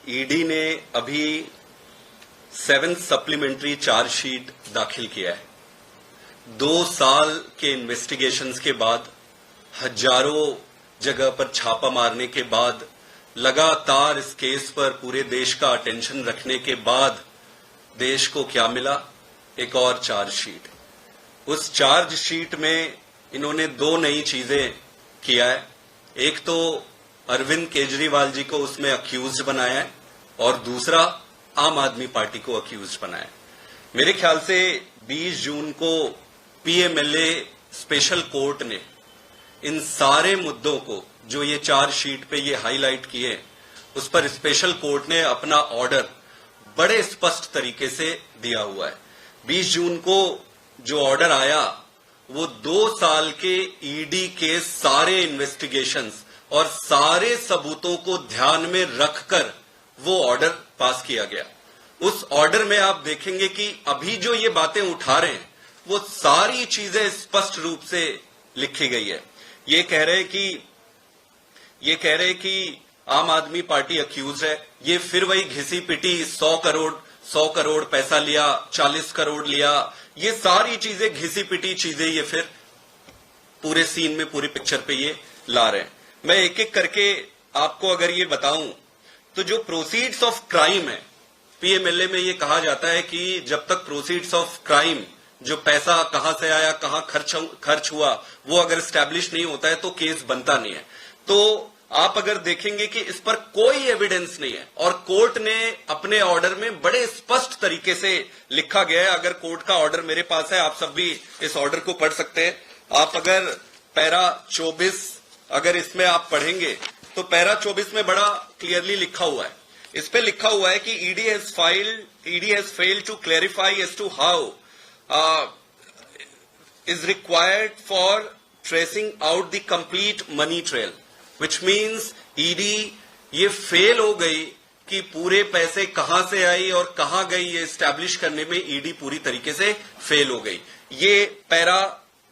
ED ने अभी 7 supplementary chargesheet दाखिल किया है। 2 साल के इन्वेस्टिगेशंस के बाद, हजारों जगह पर छापा मारने के बाद, लगातार इस केस पर पूरे देश का अटेंशन रखने के बाद देश को क्या मिला? एक और चार्जशीट। उस चार्जशीट में इन्होंने 2 नई चीजें किया है। एक तो अरविंद केजरीवाल जी को उसमें अक्यूज्ड बनाया है और दूसरा आम आदमी पार्टी को अक्यूज्ड बनाया है। मेरे ख्याल से 20 जून को पीएमएलए स्पेशल कोर्ट ने इन सारे मुद्दों को जो ये चार्जशीट पे ये हाईलाइट किए, उस पर स्पेशल कोर्ट ने अपना ऑर्डर बड़े स्पष्ट तरीके से दिया हुआ है। 20 जून को जो ऑर्डर आया वो 2 साल के ईडी के सारे इन्वेस्टिगेशंस और सारे सबूतों को ध्यान में रखकर वो ऑर्डर पास किया गया। उस ऑर्डर में आप देखेंगे कि अभी जो ये बातें उठा रहे हैं वो सारी चीजें स्पष्ट रूप से लिखी गई है। ये कह रहे कि आम आदमी पार्टी अक्यूज है। ये फिर वही घिसी पिटी 100 करोड़ पैसा लिया, 40 करोड़ लिया, ये सारी चीजें घिसी पिटी चीजें ये फिर पूरे सीन में, पूरी पिक्चर पे ये ला रहे हैं। मैं एक एक करके आपको अगर ये बताऊं तो जो प्रोसीड्स ऑफ क्राइम है, पीएमएलए में ये कहा जाता है कि जब तक प्रोसीड्स ऑफ क्राइम, जो पैसा कहां से आया, कहां खर्च हुआ, वो अगर स्टैब्लिश नहीं होता है तो केस बनता नहीं है। तो आप अगर देखेंगे कि इस पर कोई एविडेंस नहीं है और कोर्ट ने अपने ऑर्डर में बड़े स्पष्ट तरीके से लिखा गया है। अगर कोर्ट का ऑर्डर मेरे पास है, आप सब भी इस ऑर्डर को पढ़ सकते हैं। आप अगर पैरा 24 अगर इसमें आप पढ़ेंगे तो पैरा 24 में बड़ा क्लियरली लिखा हुआ है। इस पे लिखा हुआ है कि ED has failed to clarify as to how is required for tracing out the complete money trail, which means ED ये फेल हो गई कि पूरे पैसे कहां से आई और कहां गई ये एस्टैब्लिश करने में ईडी पूरी तरीके से फेल हो गई। ये पैरा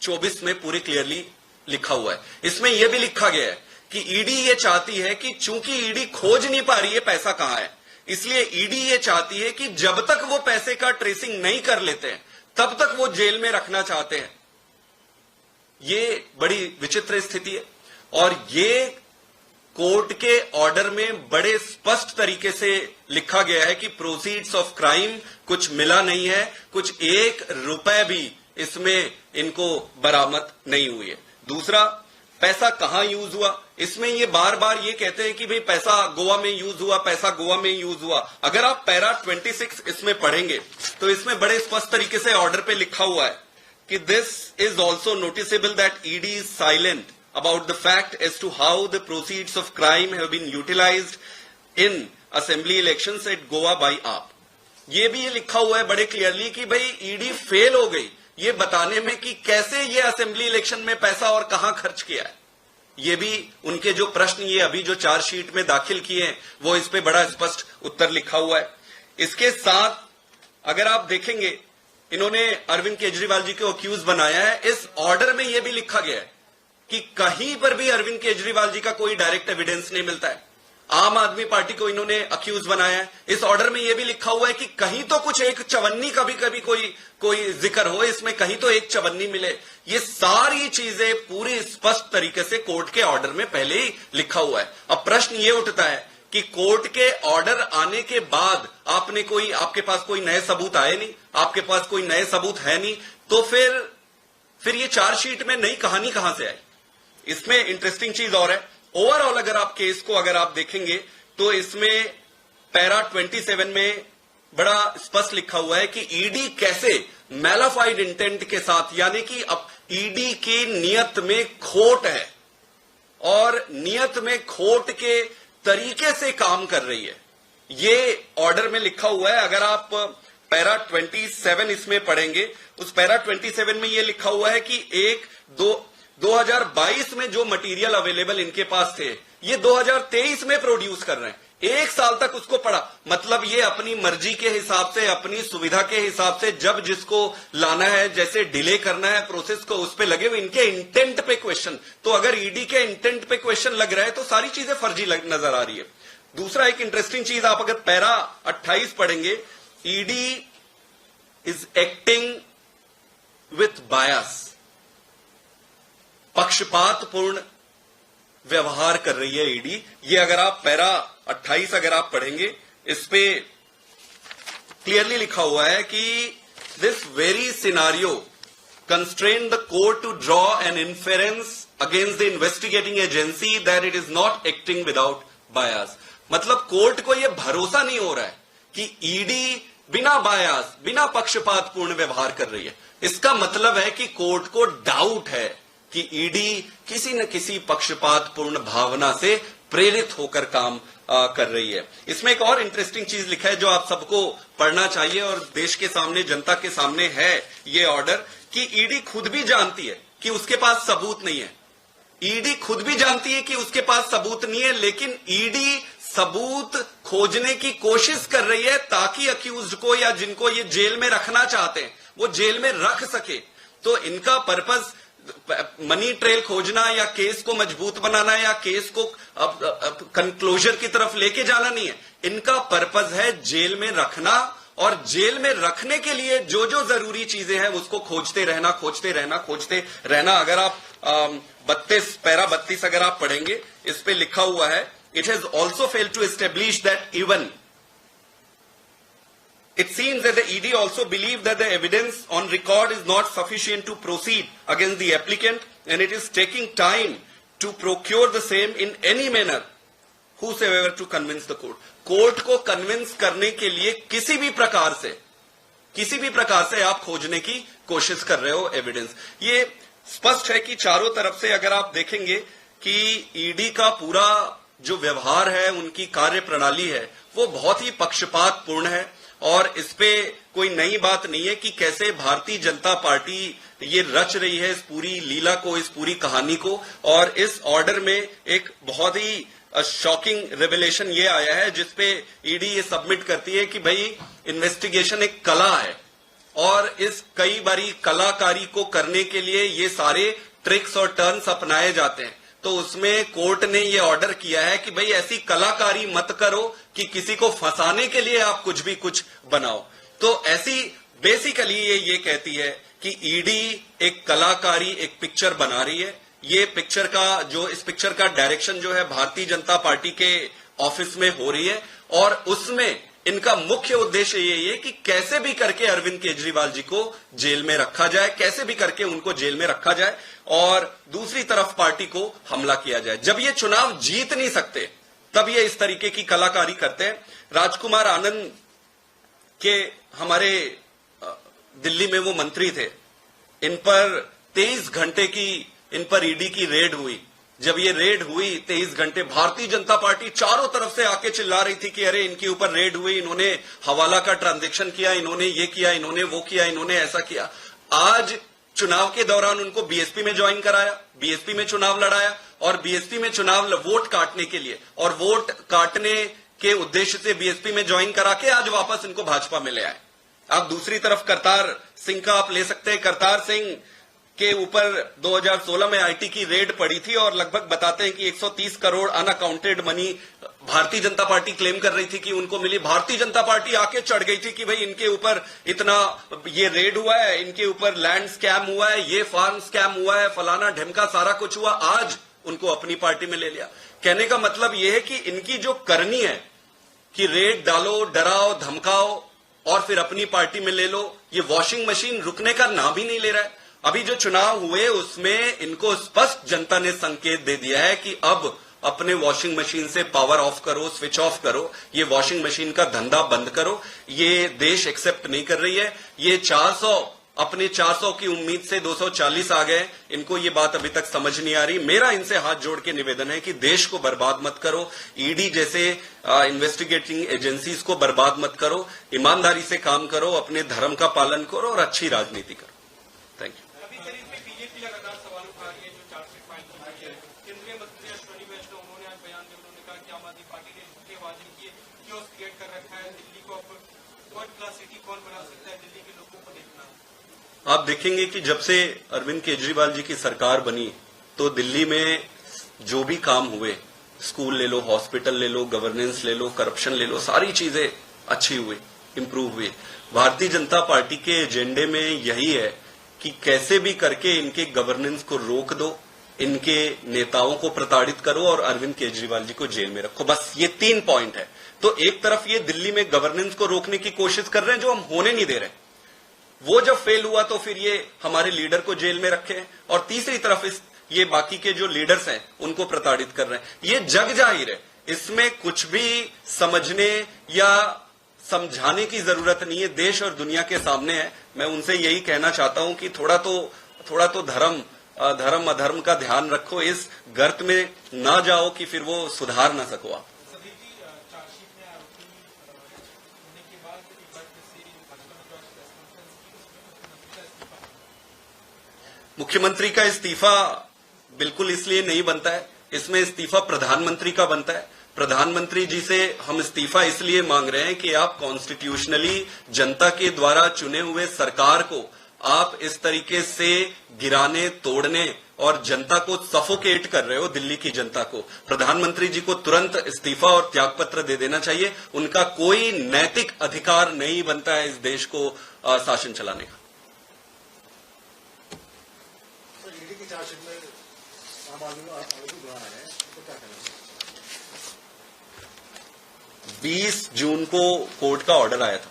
24 में पूरी क्लियरली लिखा हुआ है। इसमें यह भी लिखा गया है कि ईडी ये चाहती है कि चूंकि ईडी खोज नहीं पा रही है पैसा कहां है, इसलिए ईडी ये चाहती है कि जब तक वो पैसे का ट्रेसिंग नहीं कर लेते हैं तब तक वो जेल में रखना चाहते हैं। ये बड़ी विचित्र स्थिति है और ये कोर्ट के ऑर्डर में बड़े स्पष्ट तरीके से लिखा गया है कि प्रोसीड्स ऑफ क्राइम कुछ मिला नहीं है, कुछ 1 रुपए भी इसमें इनको बरामद नहीं हुई है। दूसरा, पैसा कहां यूज हुआ, इसमें ये बार बार ये कहते हैं कि भाई पैसा गोवा में यूज हुआ, पैसा गोवा में यूज हुआ। अगर आप पैरा 26 इसमें पढ़ेंगे तो इसमें बड़े स्पष्ट तरीके से ऑर्डर पे लिखा हुआ है कि this is also noticeable that ED is silent about the fact as to how the proceeds of crime have been utilised in assembly elections at Goa by AAP. ये भी ये लिखा हुआ है बड़े क्लियरली कि भाई ईडी फेल हो गई ये बताने में कि कैसे ये असेंबली इलेक्शन में पैसा और कहां खर्च किया है। ये भी उनके जो प्रश्न ये अभी जो चार्जशीट में दाखिल किए हैं वो इस पे बड़ा स्पष्ट उत्तर लिखा हुआ है। इसके साथ अगर आप देखेंगे इन्होंने अरविंद केजरीवाल जी को अक्यूज बनाया है। इस ऑर्डर में यह भी लिखा गया है कि कहीं पर भी अरविंद केजरीवाल जी का कोई डायरेक्ट एविडेंस नहीं मिलता है। आम आदमी पार्टी को इन्होंने अक्यूज बनाया है। इस ऑर्डर में यह भी लिखा हुआ है कि कहीं तो कुछ एक चवन्नी का भी कभी कोई जिक्र हो, इसमें कहीं तो एक चवन्नी मिले। ये सारी चीजें पूरी स्पष्ट तरीके से कोर्ट के ऑर्डर में पहले ही लिखा हुआ है। अब प्रश्न ये उठता है कि कोर्ट के ऑर्डर आने के बाद आपके पास कोई नए सबूत आए नहीं, आपके पास कोई नए सबूत है नहीं, तो फिर ये चार्जशीट में नई कहानी कहां से आई? इसमें इंटरेस्टिंग चीज और है। ओवरऑल अगर आप केस को अगर आप देखेंगे तो इसमें पैरा 27 में बड़ा स्पष्ट लिखा हुआ है कि ईडी कैसे मैलाफाइड इंटेंट के साथ, यानी कि अब ईडी की नियत में खोट है और नियत में खोट के तरीके से काम कर रही है। ये ऑर्डर में लिखा हुआ है। अगर आप पैरा 27 इसमें पढ़ेंगे, उस पैरा 27 में यह लिखा हुआ है कि 2022 में जो मटेरियल अवेलेबल इनके पास थे ये 2023 में प्रोड्यूस कर रहे हैं। 1 साल तक उसको पढ़ा, मतलब ये अपनी मर्जी के हिसाब से, अपनी सुविधा के हिसाब से जब जिसको लाना है, जैसे डिले करना है प्रोसेस को, उस पे लगे हुए। इनके इंटेंट पे क्वेश्चन, तो अगर ईडी के इंटेंट पे क्वेश्चन लग रहा है तो सारी चीजें फर्जी नजर आ रही है। दूसरा एक इंटरेस्टिंग चीज, आप अगर पैरा 28 पढ़ेंगे, ईडी इज एक्टिंग विथ बायस, पक्षपातपूर्ण व्यवहार कर रही है ईडी। ये अगर आप पैरा 28 अगर आप पढ़ेंगे, इस पे क्लियरली लिखा हुआ है कि this very scenario constrained the court to draw an inference against the investigating agency that it is not acting without bias। मतलब कोर्ट को यह भरोसा नहीं हो रहा है कि ईडी बिना बायस, बिना पक्षपातपूर्ण व्यवहार कर रही है। इसका मतलब है कि कोर्ट को डाउट है कि ईडी किसी न किसी पक्षपातपूर्ण भावना से प्रेरित होकर काम कर रही है। इसमें एक और इंटरेस्टिंग चीज लिखा है जो आप सबको पढ़ना चाहिए और देश के सामने, जनता के सामने है ये ऑर्डर, कि ईडी खुद भी जानती है कि उसके पास सबूत नहीं है। ईडी खुद भी जानती है कि उसके पास सबूत नहीं है, लेकिन ईडी सबूत खोजने की कोशिश कर रही है ताकि अक्यूज्ड को या जिनको ये जेल में रखना चाहते हैं वो जेल में रख सके। तो इनका पर्पस मनी ट्रेल खोजना या केस को मजबूत बनाना या केस को कंक्लोजर की तरफ लेके जाना नहीं है। इनका पर्पस है जेल में रखना, और जेल में रखने के लिए जो जो जरूरी चीजें हैं उसको खोजते रहना। अगर आप 32 अगर आप पढ़ेंगे, इस पे लिखा हुआ है, it has also failed to establish that even it seems that the ED also believe that the evidence on record is not sufficient to proceed against the applicant and it is taking time to procure the same in any manner whosoever to convince the court। Court को convince करने के लिए किसी भी प्रकार से आप खोजने की कोशिश कर रहे हो एविडेंस। ये स्पष्ट है कि चारों तरफ से अगर आप देखेंगे कि ईडी का पूरा जो व्यवहार है, उनकी कार्य प्रणाली है, वो बहुत ही पक्षपातपूर्ण है। और इस पे कोई नई बात नहीं है कि कैसे भारतीय जनता पार्टी ये रच रही है इस पूरी लीला को, इस पूरी कहानी को। और इस ऑर्डर में एक बहुत ही शॉकिंग रेवलेशन ये आया है जिसपे ईडी ये सबमिट करती है कि भाई इन्वेस्टिगेशन एक कला है और इस कई बारी कलाकारी को करने के लिए ये सारे ट्रिक्स और टर्न्स अपनाए जाते हैं। तो उसमें कोर्ट ने ये ऑर्डर किया है कि भाई ऐसी कलाकारी मत करो कि किसी को फंसाने के लिए आप कुछ भी कुछ बनाओ। तो ऐसी बेसिकली ये कहती है कि ईडी एक कलाकारी, एक पिक्चर बना रही है। ये पिक्चर का इस पिक्चर का डायरेक्शन जो है भारतीय जनता पार्टी के ऑफिस में हो रही है और उसमें इनका मुख्य उद्देश्य ये है कि कैसे भी करके अरविंद केजरीवाल जी को जेल में रखा जाए, कैसे भी करके उनको जेल में रखा जाए और दूसरी तरफ पार्टी को हमला किया जाए। जब ये चुनाव जीत नहीं सकते तब ये इस तरीके की कलाकारी करते हैं। राजकुमार आनंद के हमारे दिल्ली में वो मंत्री थे, इन पर 23 घंटे की इन पर ईडी की रेड हुई। जब ये रेड हुई 23 घंटे भारतीय जनता पार्टी चारों तरफ से आके चिल्ला रही थी कि अरे इनके ऊपर रेड हुई, इन्होंने हवाला का ट्रांजैक्शन किया, इन्होंने ये किया, इन्होंने वो किया, इन्होंने ऐसा किया। आज चुनाव के दौरान उनको बीएसपी में ज्वाइन कराया, बीएसपी में चुनाव लड़ाया और बीएसपी में चुनाव वोट काटने के लिए और वोट काटने के उद्देश्य से बीएसपी में ज्वाइन करा के आज वापस इनको भाजपा में ले आए। आप दूसरी तरफ करतार सिंह का आप ले सकते हैं। करतार सिंह के ऊपर 2016 में आईटी की रेड पड़ी थी और लगभग बताते हैं कि 130 करोड़ अनअकाउंटेड मनी भारतीय जनता पार्टी क्लेम कर रही थी कि उनको मिली। भारतीय जनता पार्टी आके चढ़ गई थी कि भाई इनके ऊपर इतना ये रेड हुआ है, इनके ऊपर लैंड स्कैम हुआ है, ये फार्म स्कैम हुआ है, फलाना ढमका सारा कुछ हुआ। आज उनको अपनी पार्टी में ले लिया। कहने का मतलब यह है कि इनकी जो करनी है कि रेड डालो, डराओ, धमकाओ और फिर अपनी पार्टी में ले लो, ये वॉशिंग मशीन रुकने का नाम भी नहीं ले रहा है। अभी जो चुनाव हुए उसमें इनको स्पष्ट जनता ने संकेत दे दिया है कि अब अपने वॉशिंग मशीन से पावर ऑफ करो, स्विच ऑफ करो, ये वॉशिंग मशीन का धंधा बंद करो। ये देश एक्सेप्ट नहीं कर रही है। ये 400 अपने 400 की उम्मीद से 240 आ गए। इनको ये बात अभी तक समझ नहीं आ रही। मेरा इनसे हाथ जोड़ के निवेदन है कि देश को बर्बाद मत करो, ईडी जैसे इन्वेस्टिगेटिंग एजेंसीज को बर्बाद मत करो, ईमानदारी से काम करो, अपने धर्म का पालन करो और अच्छी राजनीति करो। Thank you. आप देखेंगे कि जब से अरविंद केजरीवाल जी की सरकार बनी तो दिल्ली में जो भी काम हुए स्कूल ले लो, हॉस्पिटल ले लो, गवर्नेंस ले लो, करप्शन ले लो, सारी चीजें अच्छी हुई, इंप्रूव हुई। भारतीय जनता पार्टी के एजेंडे में यही है कि कैसे भी करके इनके गवर्नेंस को रोक दो, इनके नेताओं को प्रताड़ित करो और अरविंद केजरीवाल जी को जेल में रखो। बस ये 3 पॉइंट है। तो एक तरफ ये दिल्ली में गवर्नेंस को रोकने की कोशिश कर रहे हैं जो हम होने नहीं दे रहे, वो जब फेल हुआ तो फिर ये हमारे लीडर को जेल में रखे, और तीसरी तरफ ये बाकी के जो लीडर्स हैं उनको प्रताड़ित कर रहे हैं। ये जग जाहिर है, इसमें कुछ भी समझने या समझाने की जरूरत नहीं है, देश और दुनिया के सामने है। मैं उनसे यही कहना चाहता हूं कि थोड़ा तो धर्म अधर्म का ध्यान रखो, इस गर्त में ना जाओ कि फिर वो सुधार ना सको आप। मुख्यमंत्री का इस्तीफा बिल्कुल इसलिए नहीं बनता है, इसमें इस्तीफा प्रधानमंत्री का बनता है। प्रधानमंत्री जी से हम इस्तीफा इसलिए मांग रहे हैं कि आप कॉन्स्टिट्यूशनली जनता के द्वारा चुने हुए सरकार को आप इस तरीके से गिराने, तोड़ने और जनता को सफोकेट कर रहे हो, दिल्ली की जनता को। प्रधानमंत्री जी को तुरंत इस्तीफा और त्यागपत्र दे देना चाहिए। उनका कोई नैतिक अधिकार नहीं बनता है इस देश को शासन चलाने का। 20 जून को कोर्ट का ऑर्डर आया था,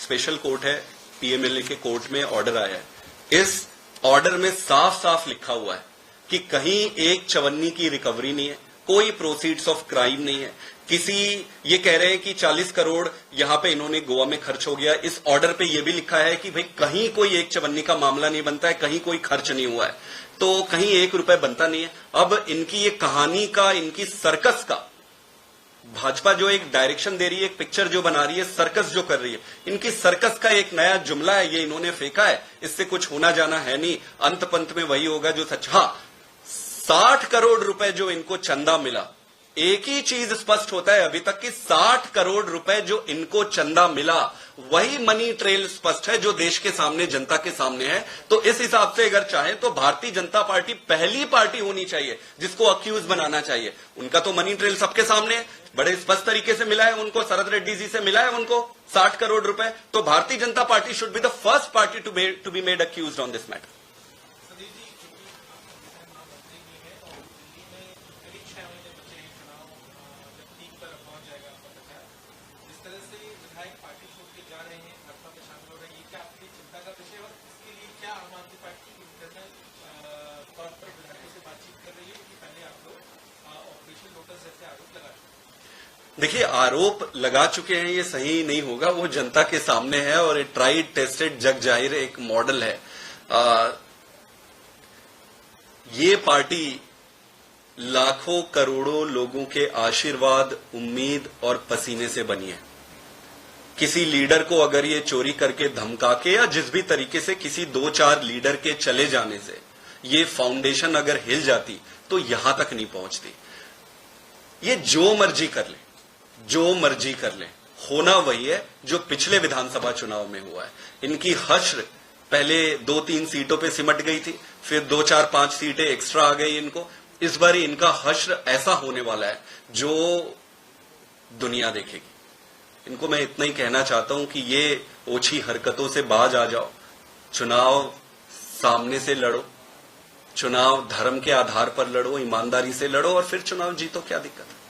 स्पेशल कोर्ट है, पीएमएलए के कोर्ट में ऑर्डर आया है। इस ऑर्डर में साफ साफ लिखा हुआ है कि कहीं एक चवन्नी की रिकवरी नहीं है, कोई प्रोसीड्स ऑफ क्राइम नहीं है। ये कह रहे हैं कि 40 करोड़ यहां पे इन्होंने गोवा में खर्च हो गया। इस ऑर्डर पे ये भी लिखा है कि भाई कहीं कोई एक चवन्नी का मामला नहीं बनता है, कहीं कोई खर्च नहीं हुआ है, तो कहीं 1 रुपए बनता नहीं है। अब इनकी ये कहानी का, इनकी सर्कस का, भाजपा जो एक डायरेक्शन दे रही है, एक पिक्चर जो बना रही है, सर्कस जो कर रही है, इनकी सर्कस का एक नया जुमला है, ये इन्होंने फेंका है। इससे कुछ होना जाना है नहीं, अंत पंत में वही होगा जो सच। हाँ, 60 करोड़ रुपए जो इनको चंदा मिला, एक ही चीज स्पष्ट होता है अभी तक कि 60 करोड़ रुपए जो इनको चंदा मिला, वही मनी ट्रेल स्पष्ट है जो देश के सामने, जनता के सामने है। तो इस हिसाब से अगर चाहे तो भारतीय जनता पार्टी पहली पार्टी होनी चाहिए जिसको अक्यूज बनाना चाहिए। उनका तो मनी ट्रेल सबके सामने है, बड़े स्पष्ट तरीके से मिला है उनको, शरद रेड्डी जी से मिला है उनको 60 करोड़ रुपए। तो Bharatiya Janata Party should be the first party to be made accused on this matter. देखिए, आरोप लगा चुके हैं, ये सही नहीं होगा, वो जनता के सामने है और ये ट्राइड टेस्टेड जग जाहिर एक मॉडल है। ये पार्टी लाखों करोड़ों लोगों के आशीर्वाद, उम्मीद और पसीने से बनी है। किसी लीडर को अगर ये चोरी करके, धमका के या जिस भी तरीके से किसी 2-4 लीडर के चले जाने से ये फाउंडेशन अगर हिल जाती तो यहां तक नहीं पहुंचती। ये जो मर्जी कर ले, जो मर्जी कर ले, होना वही है जो पिछले विधानसभा चुनाव में हुआ है। इनकी हश्र पहले 2-3 सीटों पे सिमट गई थी, फिर 2-4-5 सीटें एक्स्ट्रा आ गई इनको। इस बार इनका हश्र ऐसा होने वाला है जो दुनिया देखेगी। इनको मैं इतना ही कहना चाहता हूं कि ये ओछी हरकतों से बाज आ जाओ, चुनाव सामने से लड़ो, चुनाव धर्म के आधार पर लड़ो, ईमानदारी से लड़ो और फिर चुनाव जीतो। क्या दिक्कत है?